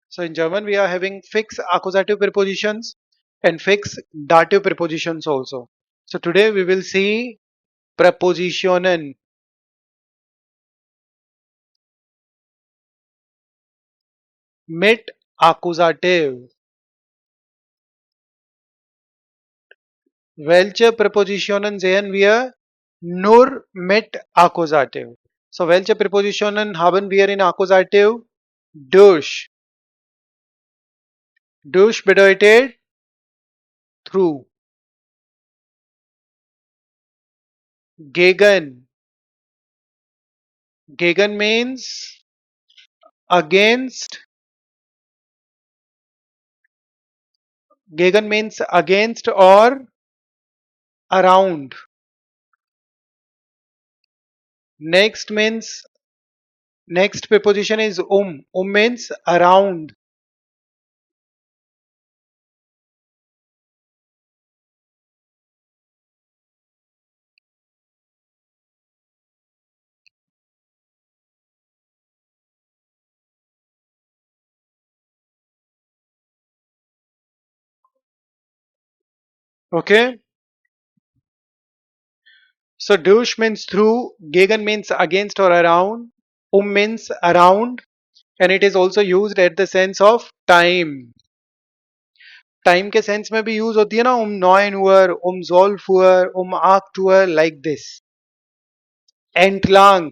So in German we are having fixed accusative prepositions and fixed dative prepositions also. So today we will see prepositionen mit Akkusativ. Welche Präpositionen sehen wir nur mit Akkusativ? So welche Präpositionen haben wir in Akkusativ? Durch. Durch bedeutet through. Gegen. Gegen means against. Gegen means against or around. Next means next preposition is means around. Okay. So durch means through, gegen means against or around, means around, and it is also used at the sense of time. Time के sense में भी use होती है ना, 9 Uhr, 12 Uhr, 8 Uhr, like this. Entlang.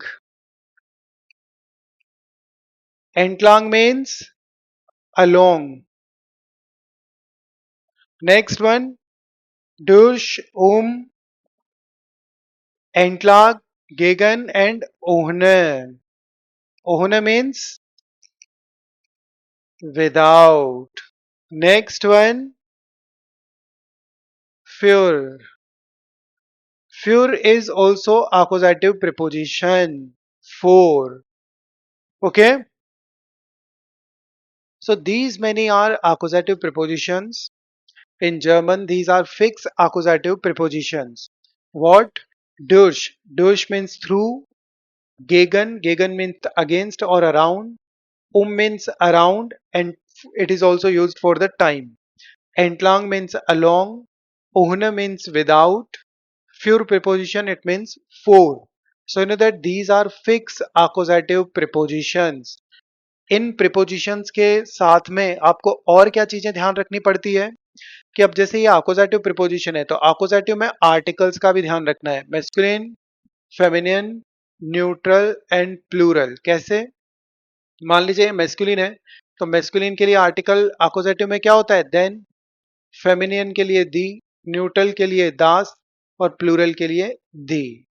Entlang means along. Next one, durch, entlang, gegen, and ohne. Ohne means without. Next one, für. Für is also accusative preposition. For. Okay. So these many are accusative prepositions. In German, these are fixed accusative prepositions. What? Durch. Durch means through. Gegen. Gegen means against or around. Means around, and it is also used for the time. Entlang means along. Ohne means without. Für preposition, it means for. So you know that these are fixed accusative prepositions. In prepositions के साथ में आपको और क्या चीजें ध्यान रखनी पड़ती है कि अब जैसे ये accusative preposition है तो accusative में articles का भी ध्यान रखना है. Masculine, feminine, neutral and plural. कैसे? मान लीजिए masculine है तो masculine के लिए article accusative में क्या होता है? Then. फेमिनियन के लिए दी, न्यूट्रल के लिए दास और प्लूरल के लिए दी.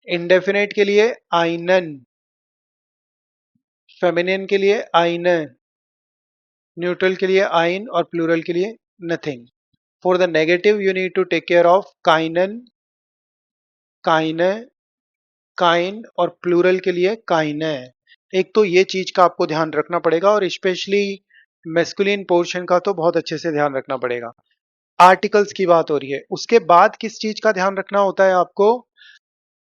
इंडेफिनेट के लिए आइनन, फेमिनियन के लिए आइन, न्यूट्रल के लिए आइन और प्लूरल के लिए nothing. For the negative you need to take care of काइनन, काइन, काइन और प्लूरल के लिए काइन. एक तो ये चीज का आपको ध्यान रखना पड़ेगा और स्पेशली मेस्कुलिन पोर्शन का तो बहुत अच्छे से ध्यान रखना पड़ेगा. आर्टिकल्स की बात हो रही है, उसके बाद किस चीज का ध्यान रखना होता है आपको?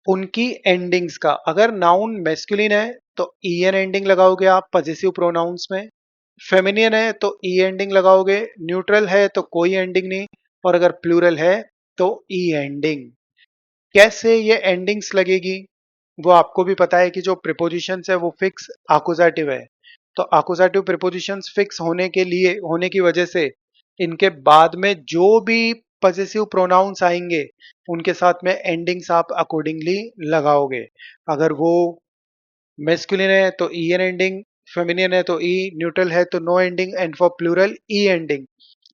उनकी एंडिंग्स का. अगर नाउन मेस्कुलिन है तो ई एन एंडिंग लगाओगे आप पजेसिव प्रोनाउंस में. फेमिनियन है तो ई एंडिंग लगाओगे. न्यूट्रल है तो कोई एंडिंग नहीं. और अगर प्लूरल है तो ई एंडिंग. कैसे ये एंडिंग्स लगेगी वो आपको भी पता है कि जो प्रिपोजिशंस है वो फिक्स आकुजाटिव है. तो आकुजाटिव प्रिपोजिशंस फिक्स होने के लिए होने की वजह से इनके बाद में जो भी पजेसिव प्रोनाउंस आएंगे उनके साथ में एंडिंग्स आप अकॉर्डिंगली लगाओगे. अगर वो मेस्कुलिन है तो ई एन एंडिंग, फेमिनियन है तो ई, न्यूट्रल है तो no ending, and for plural e ending.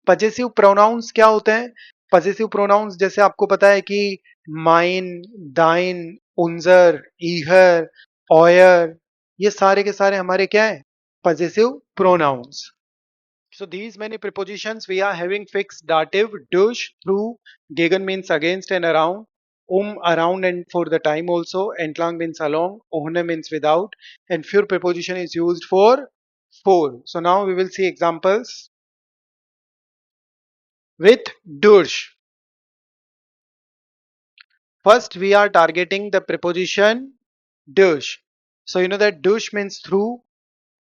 Possessive pronouns क्या होते हैं? पजेसिव प्रोनाउंस जैसे आपको पता है कि माइन, दाइन, उंजर, ईहर, ऑयर, ये सारे के सारे हमारे क्या है? Possessive pronouns. So these many prepositions we are having fixed dative durch, through, gegen means against and around, around and for the time also, entlang means along, ohne means without, and für preposition is used for. So now we will see examples with durch. First we are targeting the preposition durch. So you know that durch means through,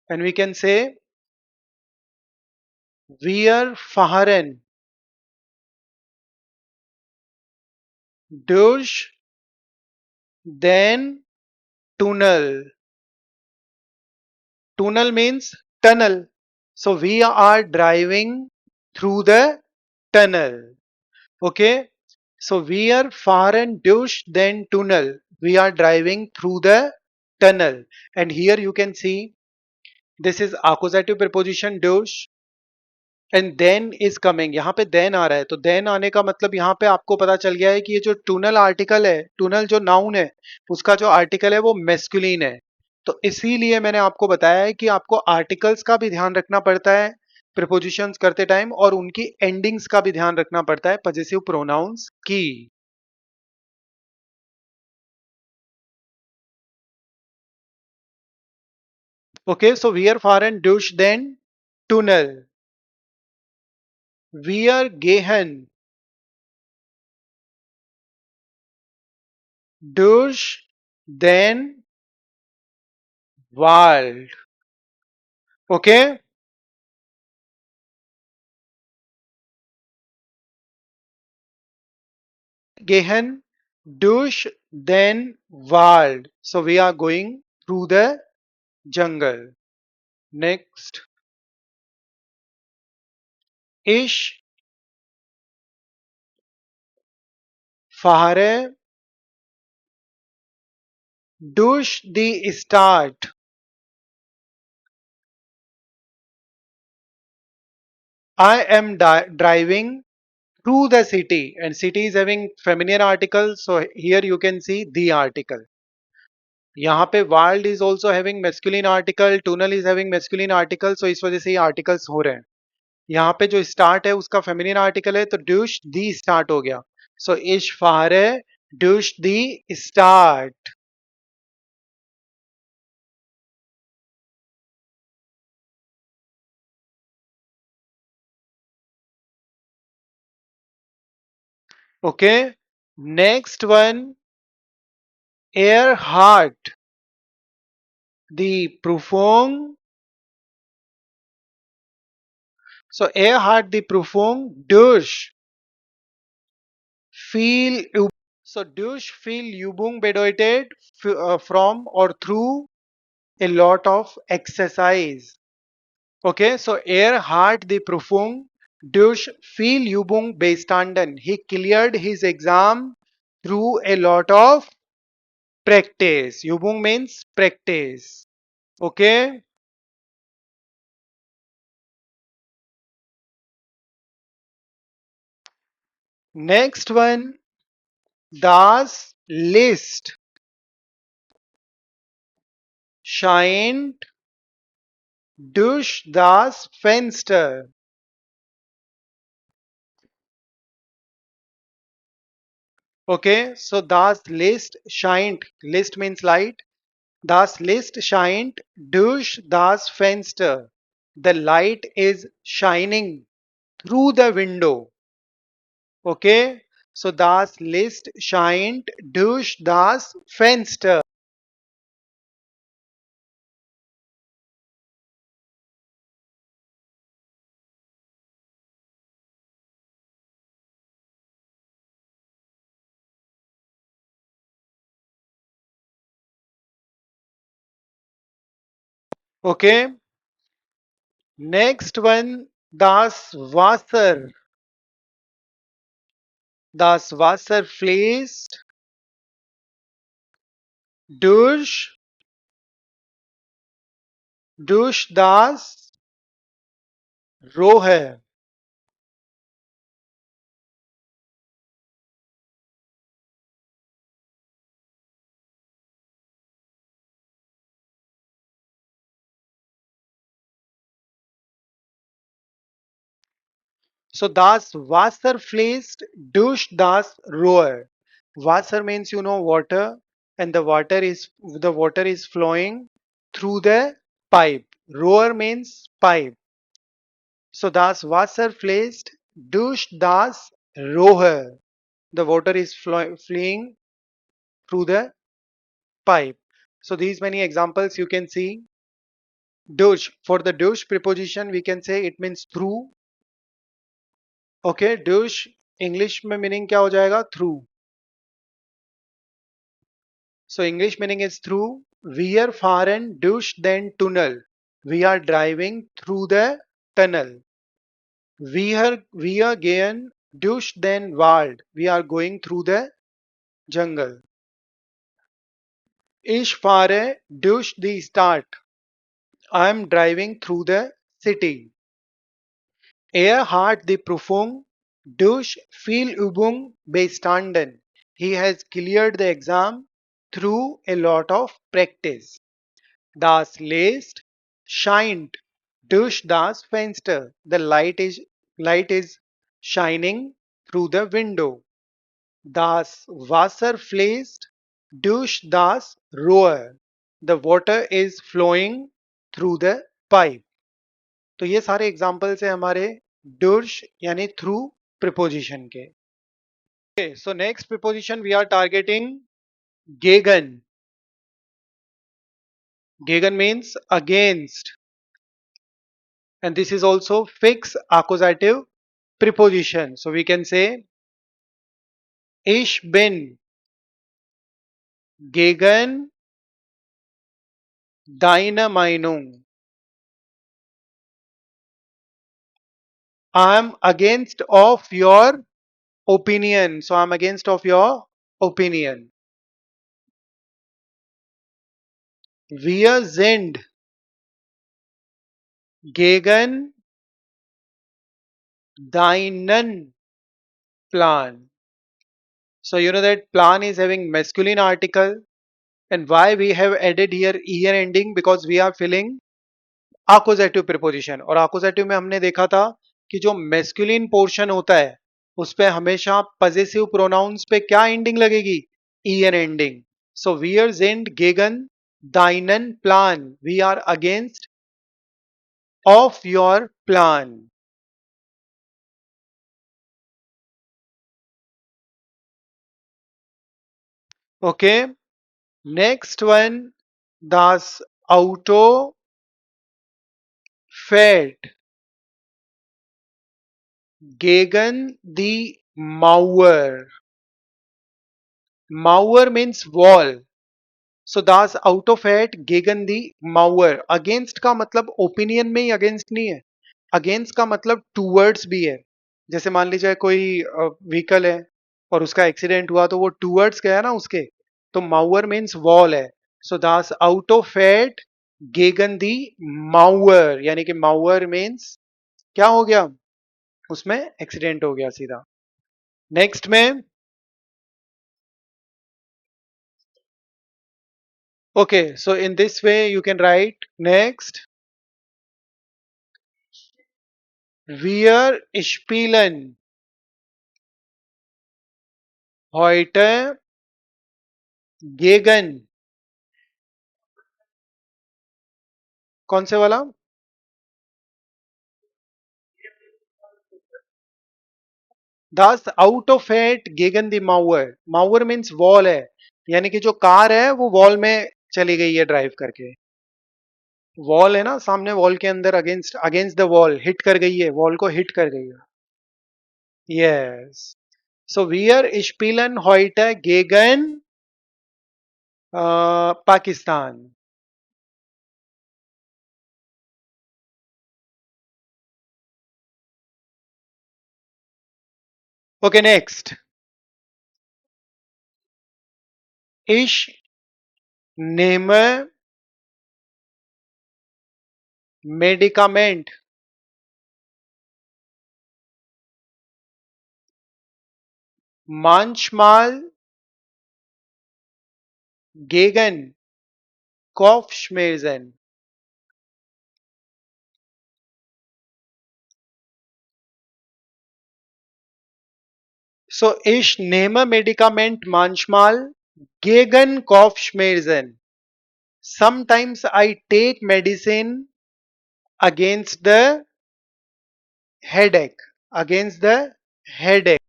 and we can say Wir fahren durch den Tunnel. Tunnel means tunnel. So we are driving through the tunnel. Okay. So wir fahren durch den Tunnel. We are driving through the tunnel. And here you can see this is accusative preposition durch and then is coming. यहाँ पे then आ रहा है तो then आने का मतलब यहाँ पे आपको पता चल गया है कि ये जो टूनल आर्टिकल है, टूनल जो नाउन है उसका जो आर्टिकल है वो मेस्कुलिन है. तो इसीलिए मैंने आपको बताया है कि आपको आर्टिकल्स का भी ध्यान रखना पड़ता है प्रिपोजिशंस करते टाइम और उनकी एंडिंग्स का भी ध्यान रखना पड़ता है पजेसिव प्रोनाउंस की. ओके, सो वी आर फार एंड डूश देन टूनल. वी आर गेहन डूश देन वर्ल्ड. ओके, gehen durch den Wald. So we are going through the jungle. Next, ich fahre durch die Stadt. I am driving through the city, and city is having feminine article, so here you can see the article. यहाँ पे वर्ल्ड is also having masculine article, टूनल is having masculine article, so इस वजह से ये articles हो रहे हैं. यहाँ पे जो स्टार्ट है उसका फेमिनिन आर्टिकल है तो ड्यूश दी स्टार्ट हो गया. सो इश फारे ड्यूश दी स्टार्ट. ओके, नेक्स्ट वन, एयर हार्ट दी प्रूफोंग. सो एयर हार्ट दी प्रूफोंग ड्यूश feel. So durch viel Übung bedeutet from or through a lot of exercise. Okay, so er hat die Prüfung durch viel Übung bestanden. He cleared his exam through a lot of practice. Übung means practice. Okay, next one, das Licht scheint durch das Fenster. Okay, so das Licht scheint. Licht means light. Das Licht scheint durch das Fenster. The light is shining through the window. Okay, so das Licht scheint durch das Fenster. Okay, next one, das Wasser. Das Wasser fließt durch, durch das Rohr. So das Wasser fließt durch das Rohr. Wasser means you know water, and the water is flowing through the pipe. Rohr means pipe. So das Wasser fließt durch das Rohr. The water is fleeing through the pipe. So these many examples you can see. Durch, for the durch preposition we can say it means through. Okay, douche English में meaning क्या हो जाएगा? Through. So English meaning is through. Wir fahren durch den Tunnel. We are driving through the tunnel. Wir gehen durch den Wald. We are going through the jungle. Ich fahre durch die Stadt. I am driving through the city. Er hat die Prüfung durch viel Übung bestanden. He has cleared the exam through a lot of practice. Das Licht scheint durch das Fenster. The light is shining through the window. Das Wasser fließt durch das Rohr. The water is flowing through the pipe. तो ये सारे examples है हमारे durch यानी through preposition के. Okay, so next preposition we are targeting gegen. Gegen means against, and this is also fixed accusative preposition. So we can say ich bin gegen deine Meinung. I am against of your opinion. So I am against of your opinion. Wir sind gegen deinen Plan. So you know that plan is having masculine article, and why we have added here er ending, because we are filling accusative preposition. और accusative में हमने देखा था कि जो masculine portion होता है उस पे हमेशा possessive pronouns पे क्या ending लगेगी? er ending. So wir sind gegen deinen Plan. We are against of your plan. Okay. Next one, das Auto fährt gegen die Mauer. Mauer means wall. So das Auto fährt gegen die Mauer. Against का मतलब opinion में ही against नहीं है. Against का मतलब towards भी है. जैसे मान लीजिए कोई व्हीकल है और उसका एक्सीडेंट हुआ तो वो टूवर्ड्स गया ना उसके. तो माउअर मीन्स वॉल है. सो दास Auto fährt gegen die Mauer, यानी कि माउअर मीन्स क्या हो गया? उसमें एक्सीडेंट हो गया सीधा. नेक्स्ट में okay, so in this way you can write next. Wir spielen heute gegen. कौन से वाला? Das Auto fährt gegen die Mauer. Mauer means wall है, यानी कि जो कार है वो वॉल में चली गई है ड्राइव करके. वॉल है ना सामने, वॉल के अंदर against against the wall hit कर गई है, वॉल को हिट कर गई है. Yes. So wir spielen heute gegen Pakistan. Okay, next. Ich nehme Medikament. Manchmal gegen Kopfschmerzen. So ich nehme Medikament manchmal gegen Kopfschmerzen. Sometimes I take medicine against the headache. Against the headache.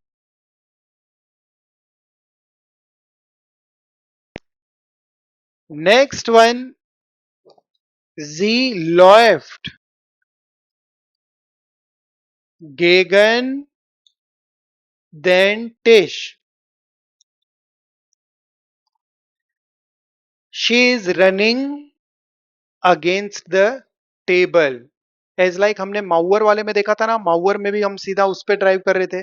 Next one, sie läuft gegen then Tish. She is running against the table. As like हमने माउअर वाले में देखा था ना, माउअर में भी हम सीधा उस पे ड्राइव कर रहे थे,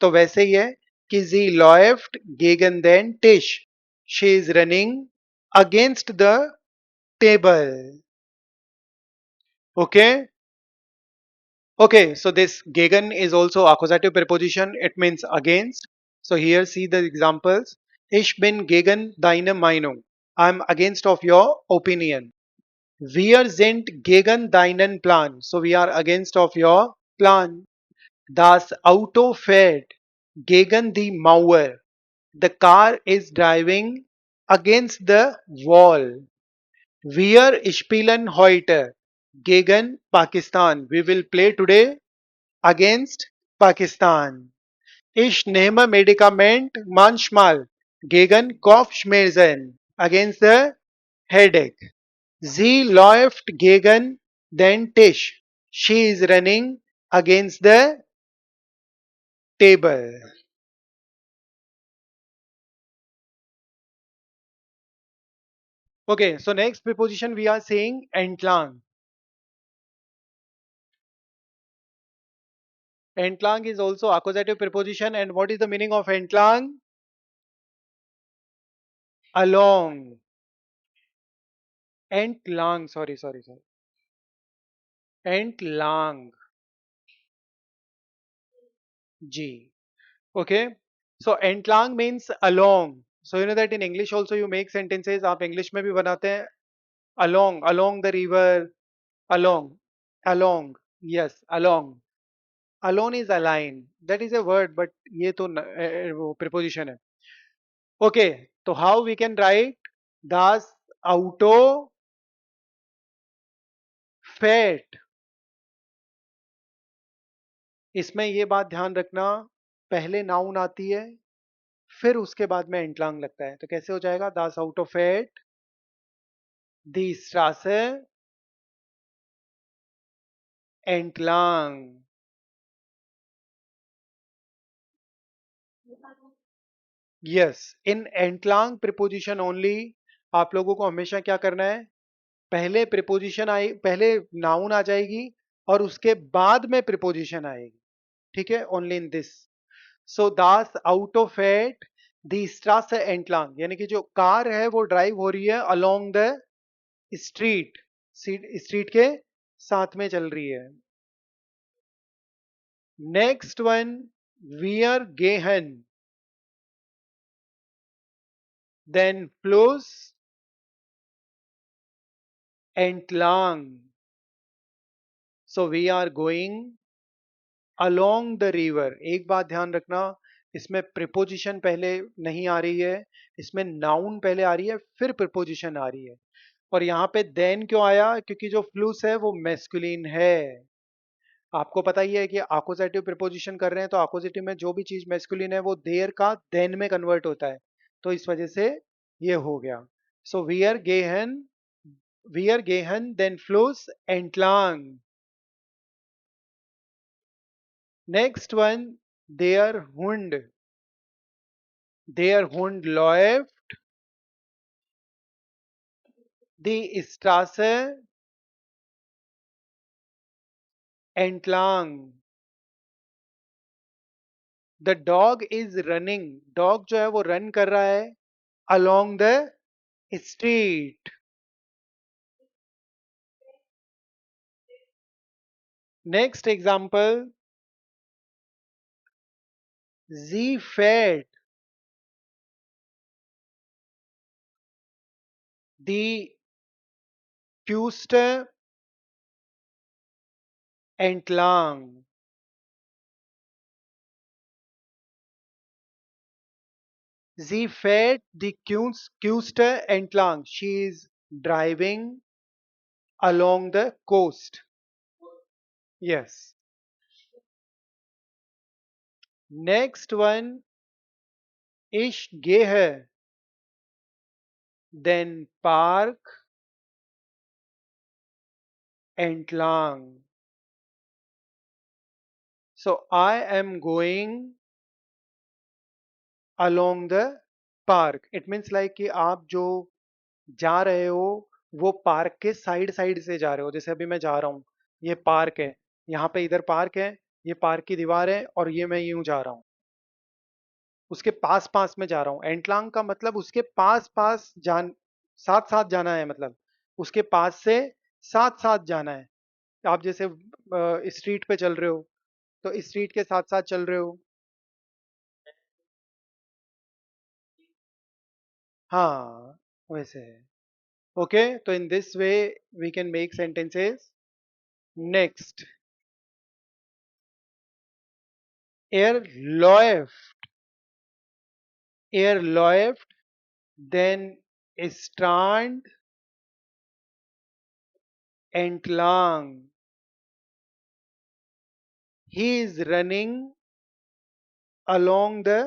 तो वैसे ही है कि जी लॉफ्ट गेगन देन टिश, she is running against the table. Okay. Okay, so this gegen is also accusative preposition. It means against. So here see the examples. Ich bin gegen deine Meinung. I'm against of your opinion. Wir sind gegen deinen Plan. So we are against of your plan. Das Auto fährt gegen die Mauer. The car is driving against the wall. Wir spielen heute gegen Pakistan. We will play today against Pakistan. Ich nehme Medikament manchmal gegen Kopfschmerzen, against the headache. Sie läuft gegen den Tisch. She is running against the table. Okay, so next preposition we are saying entlang. Entlang is also accusative preposition, and what is the meaning of entlang? Along. Entlang, sorry. Entlang. G. Okay. So entlang means along. So you know that in English also you make sentences. आप English में भी बनाते हैं along the river, along, along. Yes, along. Alone is align. That is a word, but ये तो वो preposition है. Okay. तो how we can write das Auto fährt. इसमें ये बात ध्यान रखना, पहले नाउन आती है, फिर उसके बाद में एंटलांग लगता है, तो कैसे हो जाएगा? das Auto fährt die Straße entlang. Yes, in एंटलांग प्रिपोजिशन ओनली आप लोगों को हमेशा क्या करना है, पहले प्रिपोजिशन आई, पहले नाउन आ जाएगी और उसके बाद में प्रिपोजिशन आएगी. ठीक है, ओनली इन दिस. सो दास आउटो फेट दी स्ट्रास एंटलांग, यानी कि जो कार है वो ड्राइव हो रही है अलोंग द स्ट्रीट, स्ट्रीट के साथ में चल रही है. नेक्स्ट वन, वियर गेहन देन फ्लोस entlang. So we are going along the river. एक बात ध्यान रखना, इसमें प्रिपोजिशन पहले नहीं आ रही है, इसमें नाउन पहले आ रही है, फिर प्रिपोजिशन आ रही है. और यहाँ पे देन क्यों आया? क्योंकि जो फ्लूस है वो मैस्कुलिन है. आपको पता ही है कि आकोजेटिव प्रिपोजिशन कर रहे हैं, तो आकोजेटिव में जो भी चीज मैस्कुलिन है वो देर का देन में कन्वर्ट होता है, तो इस वजह से ये हो गया. सो वियर गेहन देन फ्लोस entlang. Next one, der Hund. Der Hund läuft die Straße entlang. The dog is running. Dog जो है वो run कर रहा है along the street. Next example, sie fährt die Küste entlang. Sie fährt die Küste entlang. She is driving along the coast. Yes. Next one, ich gehe den Park entlang. So I am going along the park. It means like कि आप जो जा रहे हो वो park के side side से जा रहे हो। जैसे अभी मैं जा रहा हूँ, ये पार्क है, यहाँ पे इधर पार्क है, ये पार्क की दीवार है और ये मैं यूं जा रहा हूँ, उसके पास पास में जा रहा हूँ। एंटलांग का मतलब उसके पास पास जान, साथ साथ जाना है, मतलब उसके पास से साथ साथ जाना है। आप जैसे स्ट्रीट पे चल रहे हो तो स्ट्रीट के साथ साथ चल रहे हो। हाँ, वैसे है। ओके, तो in this way we can make sentences. Next, एयर लॉएफ, air left, then strand entlang. He is running along the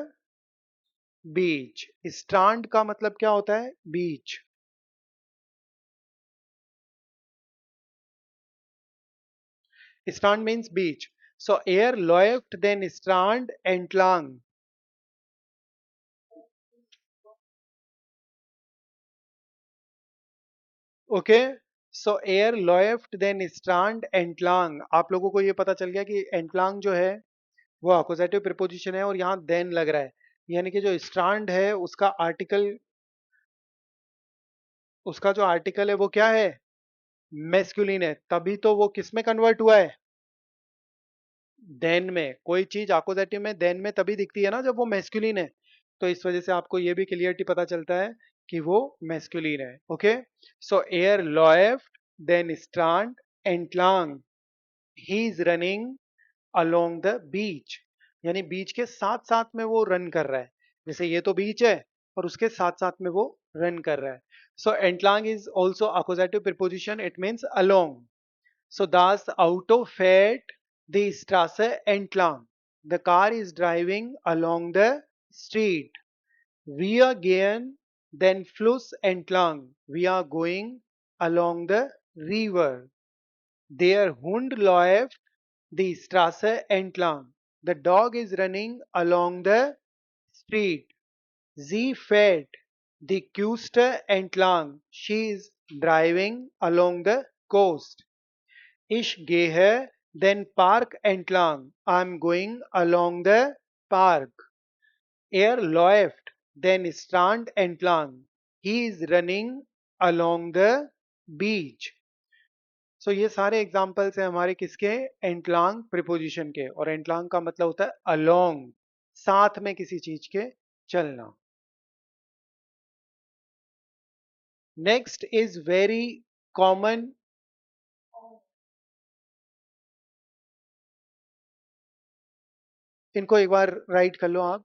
beach. Strand का मतलब क्या होता है? Beach. Strand means beach. So air left, then strand entlang. Okay, so एयर लेफ्ट देन स्ट्रांड एंटलांग। आप लोगों को ये पता चल गया कि एंटलांग जो है वो अपोजिटिव प्रीपोजिशन है और यहाँ देन लग रहा है, यानी कि जो स्ट्रांड है उसका आर्टिकल, उसका जो आर्टिकल है वो क्या है? मेस्कुलिन है, तभी तो वो किस में कन्वर्ट हुआ है? देन में। कोई चीज अपोजिटिव में देन में तभी दिखती है ना जब वो मेस्कुलिन है। तो इस वजह से आपको ये भी क्लियरिटी पता चलता है कि वो मेस्कुलिन है। ओके, सो एयर लेफ्ट देन स्ट्रांड एंटलांग, he is running along the beach, यानी बीच के साथ साथ में वो रन कर रहा है। जैसे ये तो बीच है और उसके साथ साथ में वो रन कर रहा है। सो एंटलांग is also appositive preposition, it means along. So das Auto fährt die Straße entlang. The car is driving along the street. Wir gehen den Fluss entlang. We are going along the river. Der Hund läuft die Straße entlang. The dog is running along the street. Sie fährt die Küste entlang. She is driving along the coast. Ich gehe den Park entlang. I'm going along the park. Er läuft den Strand entlang. He is running along the beach. So ये सारे examples हैं हमारे किसके? एंटलांग preposition के। और एंटलांग का मतलब होता है अलोंग, साथ में किसी चीज के चलना। नेक्स्ट इज वेरी कॉमन, इनको एक बार राइट कर लो आप।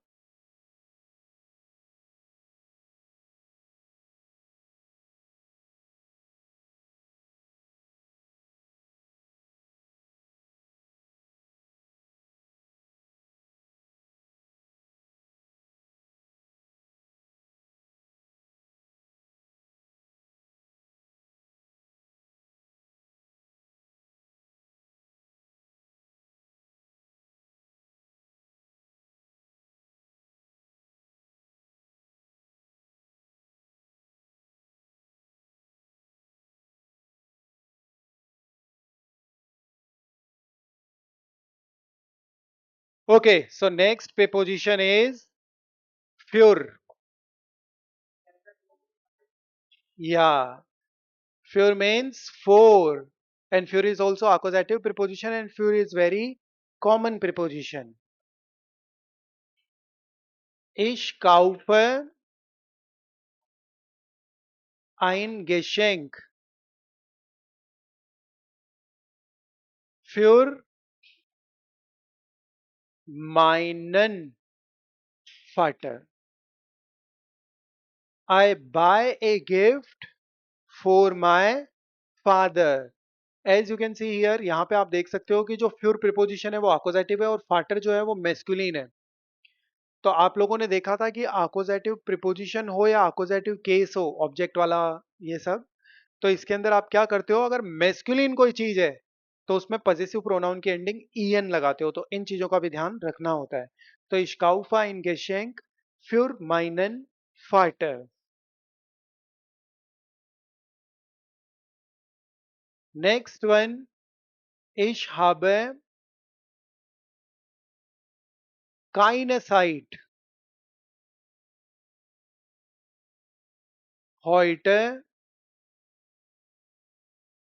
Okay, so next preposition is fur. Yeah, fur means four, and fur is also accusative preposition, and fur is very common preposition. Ich kaufe ein Geschenk für meinen Vater. I buy a gift for my father. As you can see here, यहाँ पे आप देख सकते हो कि जो फ्यूर preposition है वो आकोजेटिव है और फाटर जो है वो मेस्कुलिन है। तो आप लोगों ने देखा था कि आकोजेटिव प्रिपोजिशन हो या आकोजेटिव केस हो, ऑब्जेक्ट वाला ये सब, तो इसके अंदर आप क्या करते हो, अगर मेस्कुलिन कोई चीज है तो उसमें पजेसिव प्रोनाउन की एंडिंग ईएन लगाते हो। तो इन चीजों का भी ध्यान रखना होता है। तो इश्काउफा इन गेशेंक, für meinen Vater. Next one, ich habe keine Zeit, heute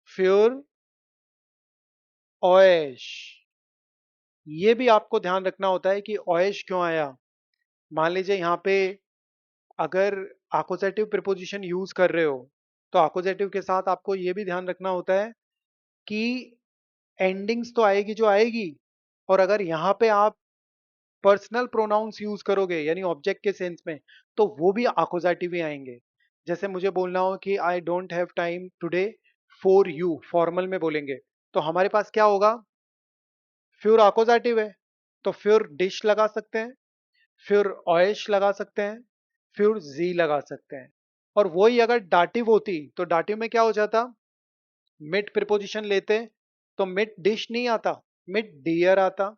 für euch. ये भी आपको ध्यान रखना होता है कि euch क्यों आया। मान लीजिए यहाँ पे अगर accusative preposition यूज कर रहे हो तो accusative के साथ आपको ये भी ध्यान रखना होता है कि एंडिंग्स तो आएगी जो आएगी, और अगर यहाँ पे आप पर्सनल प्रोनाउंस यूज करोगे यानी ऑब्जेक्ट के सेंस में, तो वो भी accusative ही आएंगे। जैसे मुझे बोलना हो कि I don't have time today for you, formal में बोलेंगे, तो हमारे पास क्या होगा, फ्यूर accusative है, तो फ्यूर डिश लगा सकते हैं, फिर ऑयश लगा सकते हैं, फिर जी लगा सकते हैं। और वही अगर डाटिव होती तो डाटिव में क्या हो जाता, मिड प्रिपोजिशन लेते तो मिड डिश नहीं आता, मिड डियर आता।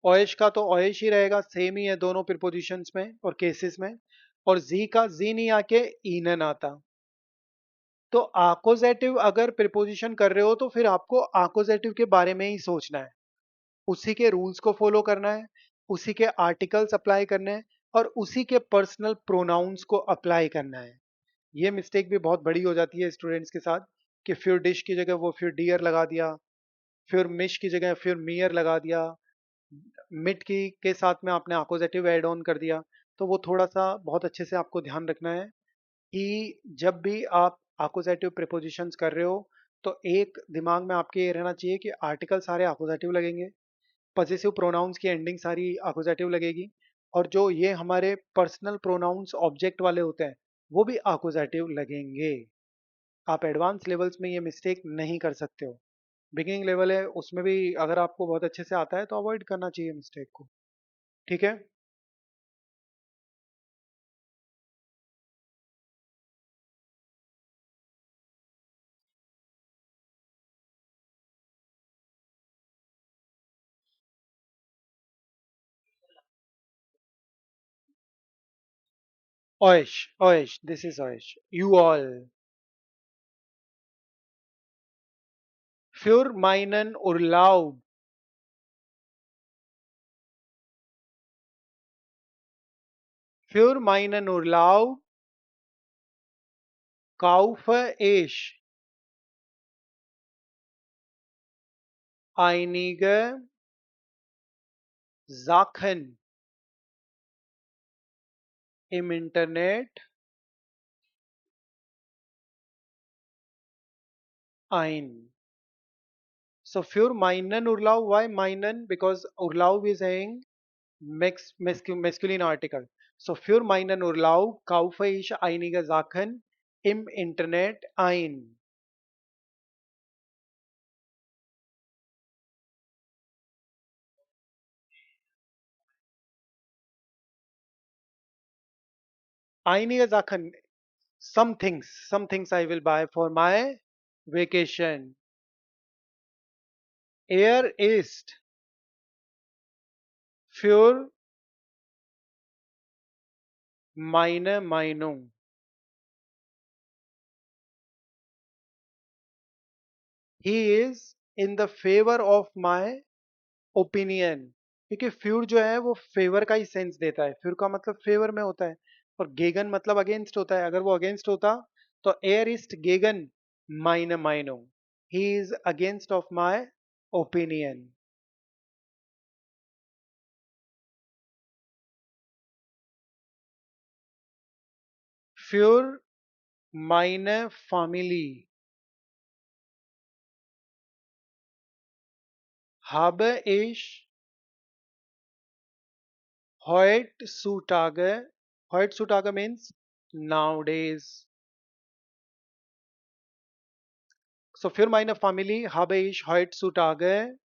ऑयश का तो ऑयश ही रहेगा, सेम ही है दोनों प्रिपोजिशंस में और केसेस में। और जी का जी नहीं आके ईनन आता। तो आकोजेटिव अगर प्रिपोजिशन कर रहे हो तो फिर आपको आकोजेटिव के बारे में ही सोचना है, उसी के रूल्स को फॉलो करना है, उसी के आर्टिकल्स अप्लाई करने हैं, और उसी के पर्सनल प्रोनाउंस को अप्लाई करना है। ये मिस्टेक भी बहुत बड़ी हो जाती है स्टूडेंट्स के साथ कि फिर डिश की जगह वो फिर डियर लगा दिया, फिर मिश की जगह फिर मियर लगा दिया, मिट की के साथ में आपने अपोजिटिव ऐड ऑन कर दिया। तो वो थोड़ा सा बहुत अच्छे से आपको ध्यान रखना है कि जब भी आप अपोजिटिव प्रिपोजिशंस कर रहे हो तो एक दिमाग में आपके ये रहना चाहिए कि आर्टिकल सारे अपोजिटिव लगेंगे, पजेसिव प्रोनाउंस की एंडिंग सारी अपोजिटिव लगेगी, और जो ये हमारे पर्सनल प्रोनाउंस ऑब्जेक्ट वाले होते हैं वो भी अपोजिटिव लगेंगे। आप एडवांस लेवल्स में ये मिस्टेक नहीं कर सकते हो। बिगिनिंग लेवल है उसमें भी अगर आपको बहुत अच्छे से आता है तो अवॉइड करना चाहिए मिस्टेक को। ठीक है। euch, this is euch, you all. Für meinen Urlaub, für meinen Urlaub kaufe ich einige Sachen im Internet ein. So für meinen Urlaub, why meinen? Because Urlaub is saying masculine article. So für meinen Urlaub kaufe ich einige Sachen im Internet ein. Einige Sachen, some things I will buy for my vacation. Er ist für meine Meinung. He is in the favor of my opinion. क्योंकि फ्यूर जो है वो favour का ही sense देता है, फ्यूर का मतलब favour में होता है, और गेगन मतलब अगेंस्ट होता है। अगर वो अगेंस्ट होता तो एयर इस्ट गेगन माइने माइनो, he is against of my opinion. फ्यूर माइने फैमिली, habe ich heutzutage, heutzutage means nowadays. So für meine Familie habe ich heutzutage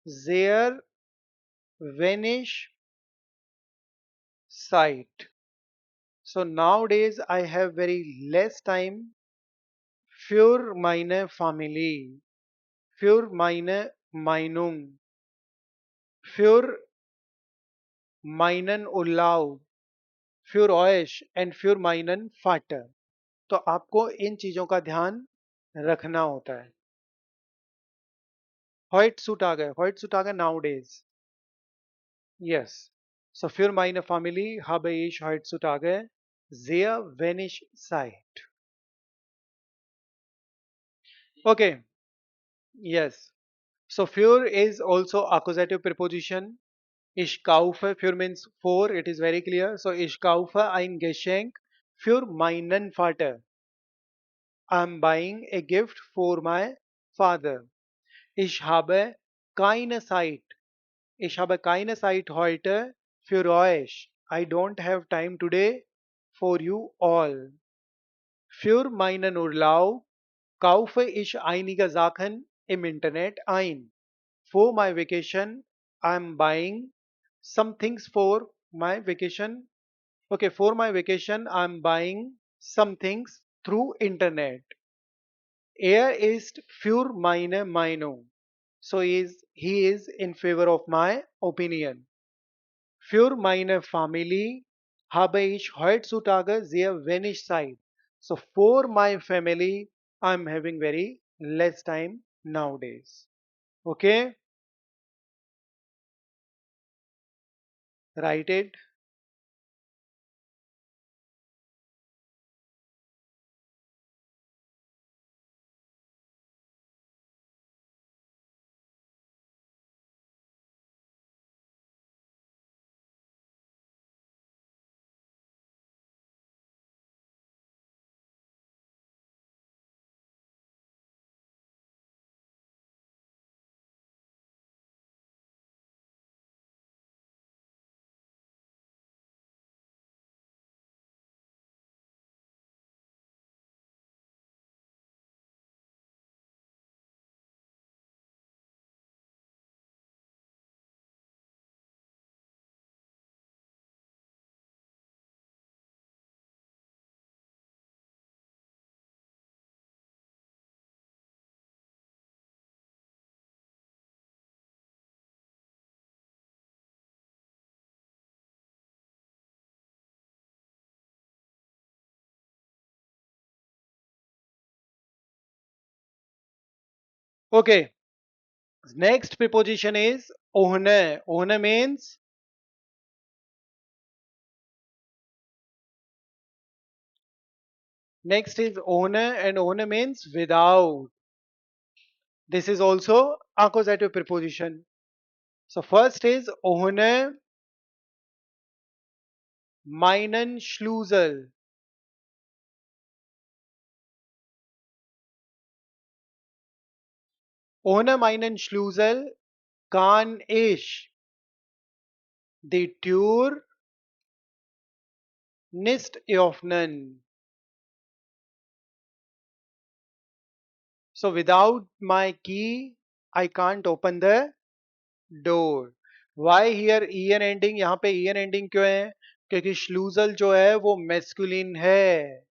sehr wenig Zeit. So nowadays I have very less time für meine Familie, für meine Meinung, für meinen Urlaub, für euch and für meinen Vater. तो आपको इन चीजों का ध्यान रखना होता है. White suit आ गए, white suit आ गए now days. Yes. So für meine Familie habe ich heutzutage sehr wenig Zeit. Okay, yes. So für is also accusative preposition. Ich kaufe, für means for, it is very clear. So ich kaufe ein Geschenk für meinen Vater. I'm buying a gift for my father. Ich habe keine Zeit. Ich habe keine Zeit heute für euch. I don't have time today for you all. Für meinen Urlaub kaufe ich einige Sachen im Internet ein. For my vacation, I'm buying some things for my vacation. Okay, for my vacation, I'm buying some things through Internet. Er ist für meine Meinung. So he is in favor of my opinion. Für meine Familie habe ich heutzutage sehr wenig Zeit. So for my family, I'm having very less time nowadays. Okay, write it. Okay, next preposition is ohne. Ohne means next is ohne and ohne means without. This is also accusative preposition. So first is ohne meinen Schlüssel. Ohne meinen Schlüssel kann ich die Tür nicht öffnen. So without my key, I can't open the door. Why here en ending? यहाँ पे en ending क्यों है? क्योंकि श्लूजल जो है वो masculine है.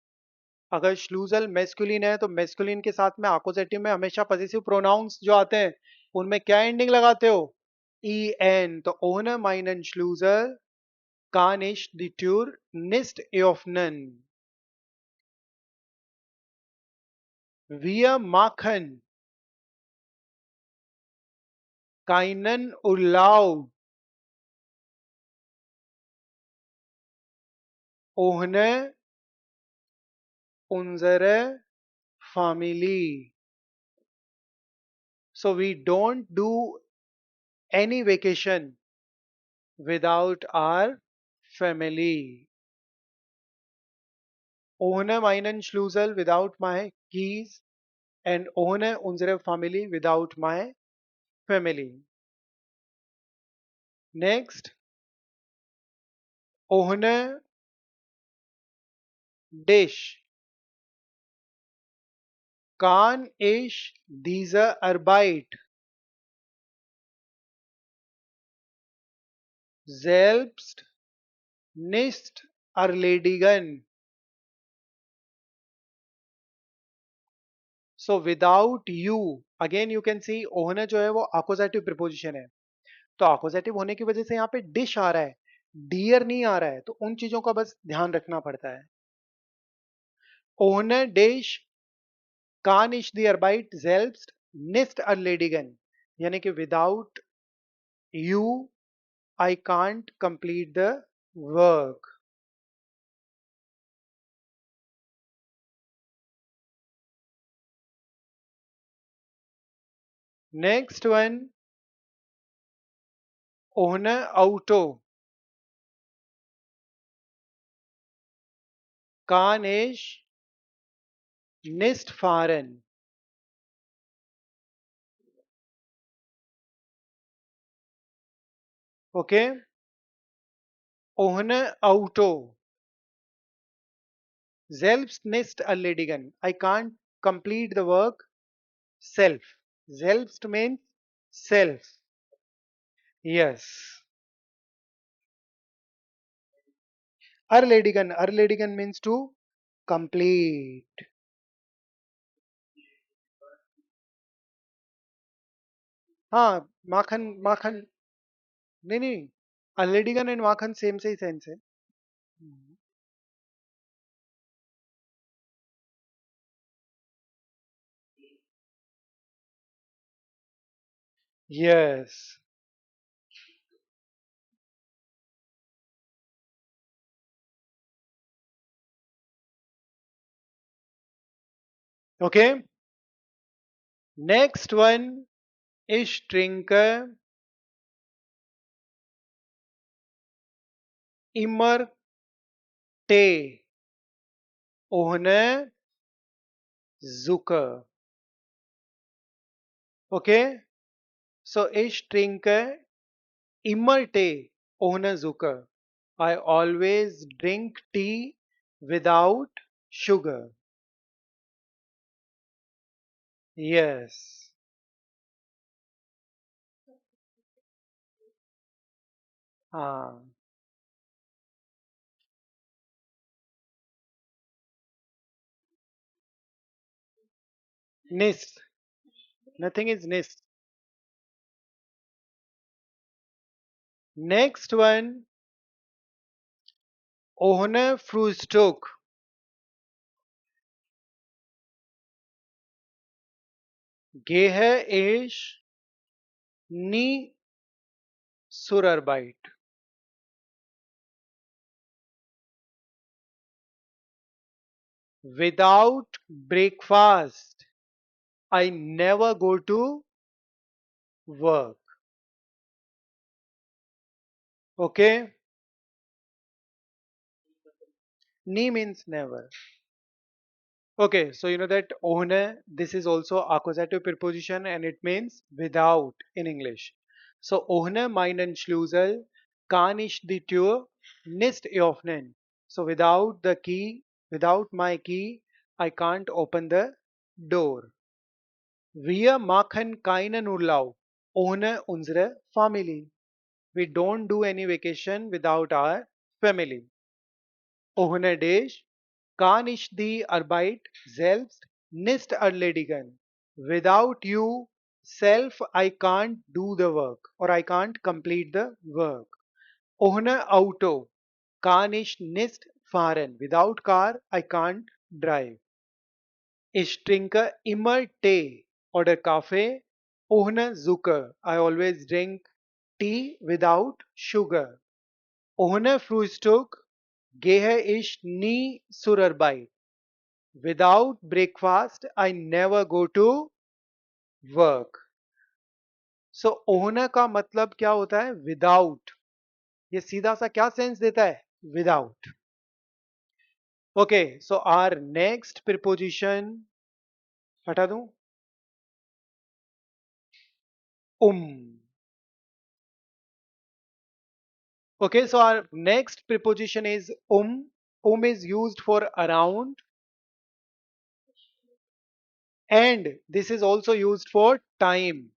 अगर श्लूजल मेस्कुलिन है तो मेस्कुलिन के साथ में अपोजिटिव में हमेशा पॉजिटिव प्रोनाउंस जो आते हैं उनमें क्या एंडिंग लगाते हो? E n. तो ohne meinen Schlüssel kann ich die Tür nicht öffnen. Wir machen keinen Urlaub ohne unsere Familie. So we don't do any vacation without our family. Ohne meinen Schlüssel without my keys and ohne unsere Family without my family. Next, ohne dich kann ich diese Arbeit selbst nicht erledigen. So without you, again you can see ohne जो है वो accusative preposition है. तो accusative होने की वजह से यहाँ पे dish आ रहा है. डियर नहीं आ रहा है, तो उन चीजों का बस ध्यान रखना पड़ता है। ओहने डेश कान इश दी arbeit selbst nicht erledigen, यानी कि without you I can't complete the work. Next one, ओहने auto kann ich nicht fahren. Okay? Ohne Auto. Selbst nicht erledigen. I can't complete the work self. Selbst means self. Yes. Erledigen. Erledigen means to complete. हाँ, माखन माखन, नहीं नहीं, erledigen and Makhan same से ही sense है। Yes. Okay. Next one, ich trinke immer Tee ohne Zucker. Okay, so ich trinke immer Tee ohne Zucker. I always drink tea without sugar. Yes. Ah, Nist. Nothing is Nist. Next one, ohne Frühstück. Gehe ich nie zur Arbeit. Without breakfast, I never go to work. Okay? Ni means never. Okay, so you know that ohne, this is also accusative preposition and it means without in English. So ohne meinen Schlüssel kann ich die Tür nicht öffnen. So without the key, without my key, I can't open the door. Wir machen keinen Urlaub ohne unsere Familie. We don't do any vacation without our family. Ohne dich kann ich die Arbeit selbst nicht erledigen. Without you, self, I can't do the work or I can't complete the work. Ohne Auto kann ich nicht fahren. Without car, I can't drive. Ich trinke immer Tee oder Kaffee ohne Zucker. I always drink tea without sugar. Ohne Frühstück gehe ich nie zur Arbeit. Without breakfast, I never go to work. So ohne का मतलब क्या होता है? Without. ये सीधा सा क्या sense देता है? Without. Okay, so our next preposition, हटा दूं? Okay, so our next preposition is is used for around and this is also used for time.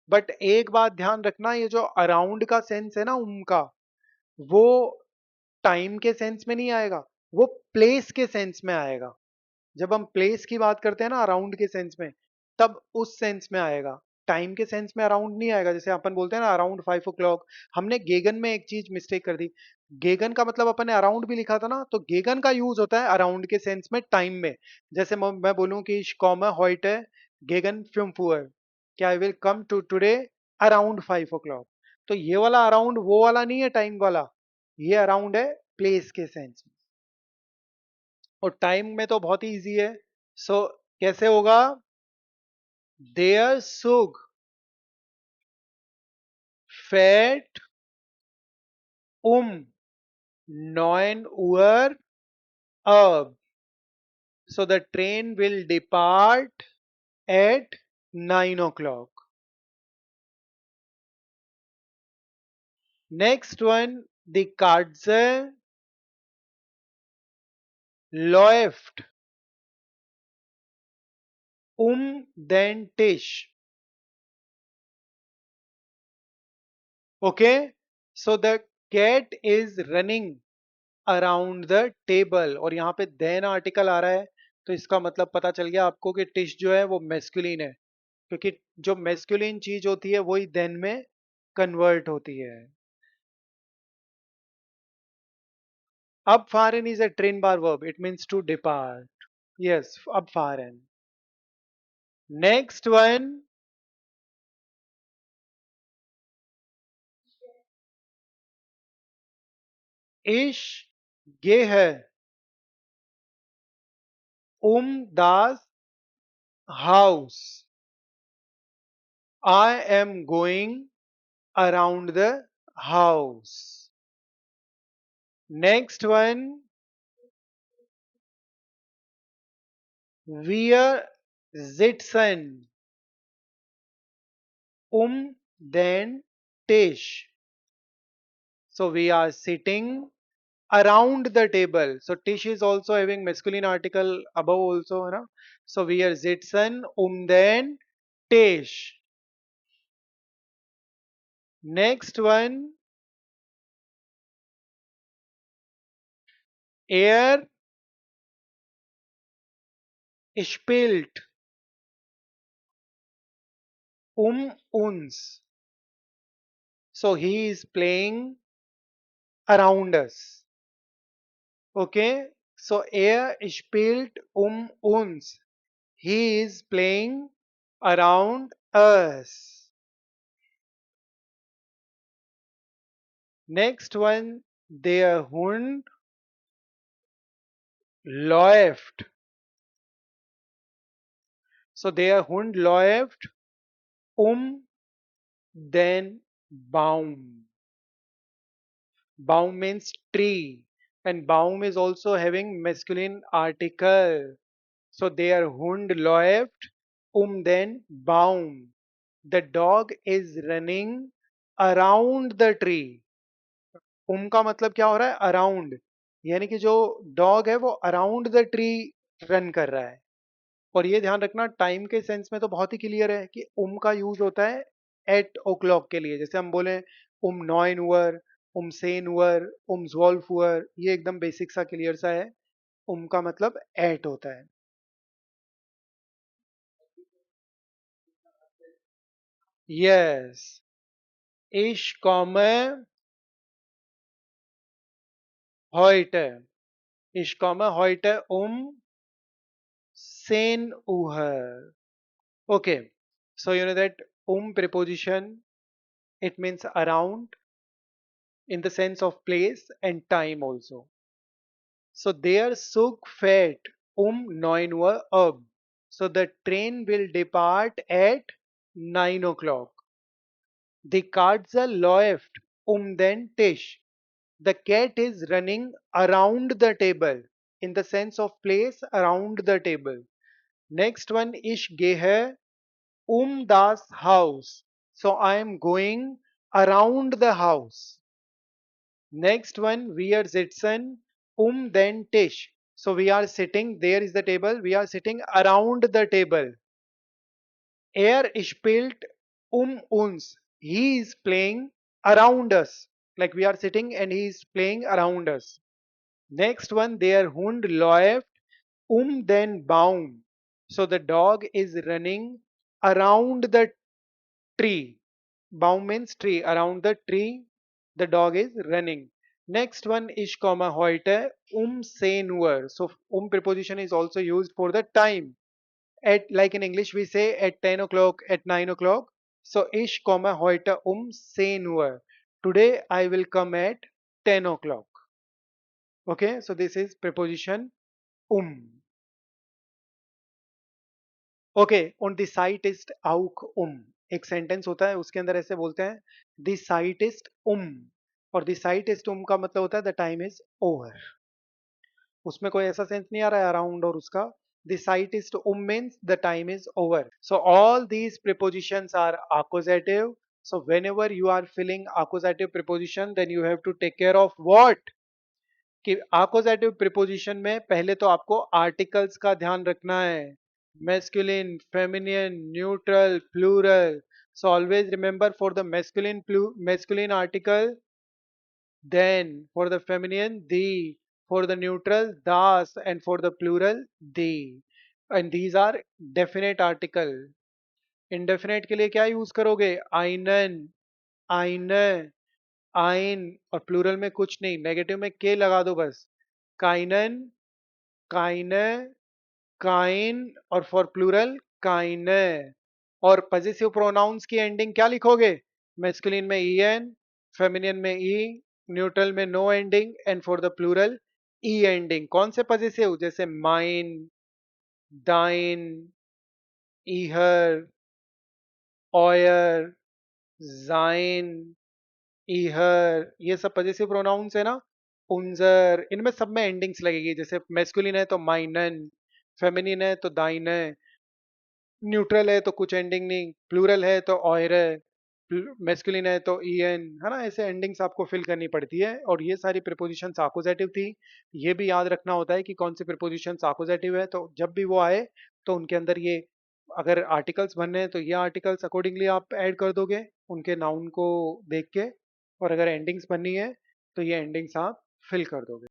But एक बात ध्यान रखना, ये जो अराउंड का सेंस है ना का, वो टाइम के सेंस में नहीं आएगा, वो प्लेस के सेंस में आएगा। जब हम प्लेस की बात करते हैं ना अराउंड के सेंस में, तब उस सेंस में आएगा। टाइम के सेंस में अराउंड नहीं आएगा। जैसे अपन बोलते हैं ना अराउंड 5 o'clock, हमने गेगन में एक चीज मिस्टेक कर दी। गेगन का मतलब अपन ने अराउंड भी लिखा था ना, तो गेगन का यूज होता है अराउंड के सेंस में टाइम में। जैसे मैं बोलूं कि ich komme heute gegen 5 Uhr, कि I will come to today around 5 o'clock। तो ये वाला अराउंड वो वाला नहीं है टाइम वाला, ये अराउंड है प्लेस के सेंस में। और टाइम में तो बहुत ही इजी है। सो कैसे होगा? देयर सुग fährt um 9 Uhr ab. So the train will depart at 9 o'clock. Next one, die Katze läuft den Tisch. Okay, so the cat is running around the table, और यहाँ पे देन आर्टिकल आ रहा है, तो इसका मतलब पता चल गया आपको कि टिश जो है वो मेस्कुलिन है, क्योंकि जो मेस्कुलिन चीज होती है वही देन में कन्वर्ट होती है। अब Faran is a train bar verb, it means to depart. Yes, अब फारन। Next one, ich gehe das Haus. I am going around the house. Next one, wir sitzen den Tisch. So we are sitting around the table. So Tisch is also having masculine article above also, है ना? So we are sitzen den Tisch. Next one, er spielt uns. So he is playing around us. Okay. So er spielt uns. He is playing around us. Next one, der Hund läuft. So der Hund läuft den Baum. Baum means tree, and Baum is also having masculine article. So der Hund läuft den Baum. The dog is running around the tree. का मतलब क्या हो रहा है? Around, यानी कि जो dog है वो अराउंड द ट्री रन कर रहा है। और ये ध्यान रखना, टाइम के सेंस में तो बहुत ही क्लियर है कि का यूज होता है एट ओ क्लॉक के लिए। जैसे हम बोले 9 Uhr, 10 Uhr, 12 Uhr, ये एकदम बेसिक सा क्लियर सा है। का मतलब एट होता है। Yes, ich komme heute. Ich komme heute 10 Uhr. Okay, so you know that preposition, it means around in the sense of place and time also. So their Zug fährt 9 Uhr ab. So the train will depart at 9 o'clock. Die Katze läuft den Tisch. The cat is running around the table in the sense of place around the table. Next one, ich gehe das Haus. So I am going around the house. Next one, wir sitzen den Tisch. So we are sitting, there is the table, we are sitting around the table. Er spielt uns. He is playing around us. Like we are sitting and he is playing around us. Next one, der Hund läuft den Baum. So the dog is running around the tree. Baum means tree. Around the tree, the dog is running. Next one is comma heute say nur. So preposition is also used for the time. At, like in English we say at 10 o'clock, at 9 o'clock. So ich komme heute 10 Uhr. Today I will come at 10 o'clock. Okay, so this is preposition um. Okay, und die Zeit ist auch एक sentence होता है उसके अंदर ऐसे बोलते हैं the site is और the site is का मतलब होता है द टाइम इज ओवर. उसमें कोई ऐसा सेंस नहीं आ रहा है अराउंड और उसका. The site is means the time is over. So all these prepositions are accusative. So whenever you are filling accusative preposition, then you have to take care of what? कि accusative preposition में पहले तो आपको articles का ध्यान रखना है. Masculine, feminine, neutral, plural. So always remember for the masculine article, then for the feminine the, for the neutral das, and for the plural the. And these are definite article. Indefinite के लिए क्या use करोगे? einen, eine, ein. और plural में कुछ नहीं, negative में के लगा दो बस. keinen, keine, kein. और फॉर प्लूरल keine. और पजेसिव प्रोनाउंस की एंडिंग क्या लिखोगे? मैस्कुलिन में en, फेमिनिन में ई, न्यूट्रल में no ending, and for the plural e ending. कौन से पजेसिव? जैसे माइन, डाइन, इहर, ऑयर, जाइन, इहर. ये सब पजेसिव प्रोनाउंस है ना. उंजर, इनमें सब में एंडिंग्स लगेगी. जैसे मैस्कुलिन है तो माइनन, फेमिनिन है तो दाइने, न्यूट्रल है तो कुछ एंडिंग नहीं, प्लूरल है तो ऑयर है, मेस्कुलिन है तो ईएन, है ना. ऐसे एंडिंग्स आपको फिल करनी पड़ती है. और ये सारी प्रिपोजिशंस आकुजेटिव थी. ये भी याद रखना होता है कि कौन सी प्रिपोजिशंस आकुजेटिव है. तो जब भी वो आए तो उनके अंदर ये, अगर आर्टिकल्स बनने हैं तो ये आर्टिकल्स अकॉर्डिंगली आप ऐड कर दोगे उनके नाउन को देख के. और अगर एंडिंग्स बननी है तो ये एंडिंग्स आप फिल कर दोगे.